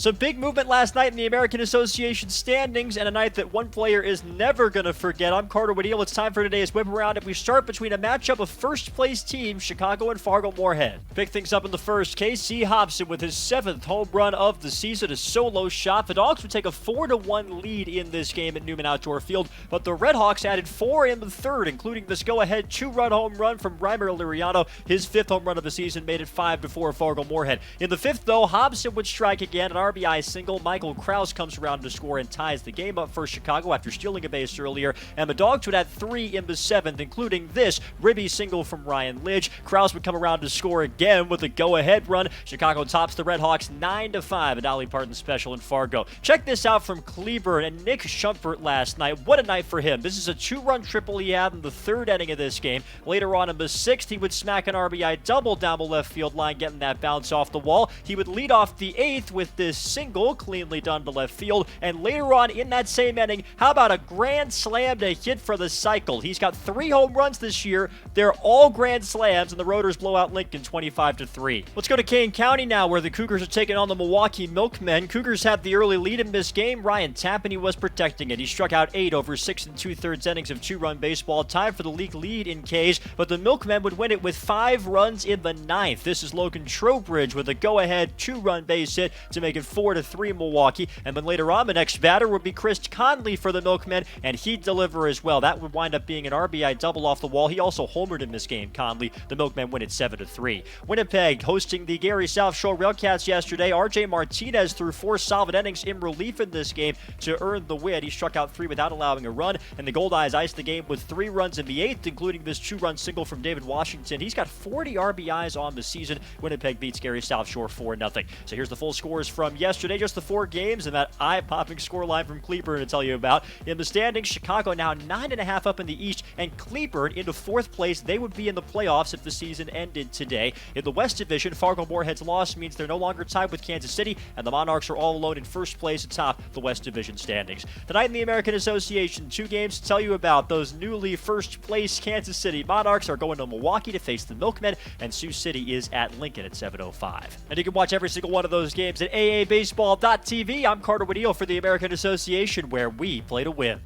Some big movement last night in the American Association standings, and a night that one player is never going to forget. I'm Carter Woodiel. It's time for today's Whip Around, and we start between a matchup of first-place teams, Chicago and Fargo Moorhead. Pick things up in the first. Casey Hobson with his 7th home run of the season, a solo shot. The Dogs would take a 4-1 lead in this game at Newman Outdoor Field, but the Redhawks added 4 in the third, including this go-ahead 2-run home run from Reimer Liriano. His 5th home run of the season made it 5-4 Fargo Moorhead. In the 5th, though, Hobson would strike again, an RBI single. Michael Krause comes around to score and ties the game up for Chicago after stealing a base earlier, and the Dogs would add 3 in the 7th, including this ribby single from Ryan Lidge. Krause would come around to score again with a go-ahead run. Chicago tops the Redhawks 9-5, a Dolly Parton special in Fargo. Check this out from Cleburne and Nick Shumpert last night. What a night for him. This is a 2-run triple he had in the 3rd inning of this game. Later on in the 6th, he would smack an RBI double down the left field line, getting that bounce off the wall. He would lead off the 8th with this single, cleanly done to left field. And later on in that same inning, how about a grand slam to hit for the cycle? He's got 3 home runs this year. They're all grand slams, and the Rotors blow out Lincoln 25-3. Let's go to Kane County now, where the Cougars are taking on the Milwaukee Milkmen. Cougars had the early lead in this game. Ryan Tappaney was protecting it. He struck out 8 over 6 2/3 innings of 2-run baseball, time for the league lead in Ks, but the Milkmen would win it with 5 runs in the 9th. This is Logan Trowbridge with a go-ahead 2-run base hit to make it 4-3 Milwaukee, and then later on, the next batter would be Chris Conley for the Milkmen, and he'd deliver as well. That would wind up being an RBI double off the wall. He also homered in this game, Conley. The Milkmen win it 7-3. Winnipeg hosting the Gary South Shore Railcats yesterday. RJ Martinez threw 4 solid innings in relief in this game to earn the win. He struck out 3 without allowing a run, and the Goldeyes iced the game with 3 runs in the 8th, including this 2-run single from David Washington. He's got 40 RBIs on the season. Winnipeg beats Gary South Shore 4-0. So here's the full scores from yesterday, just the 4 games, and that eye-popping scoreline from Cleburne to tell you about. In the standings, Chicago now 9.5 up in the East, and Cleburne into 4th place. They would be in the playoffs if the season ended today. In the West Division, Fargo Moorhead's loss means they're no longer tied with Kansas City, and the Monarchs are all alone in 1st place atop the West Division standings. Tonight in the American Association, 2 games to tell you about. Those newly 1st place Kansas City Monarchs are going to Milwaukee to face the Milkmen, and Sioux City is at Lincoln at 7:05. And you can watch every single one of those games at aabaseball.tv. I'm Carter Woodiel for the American Association, where we play to win.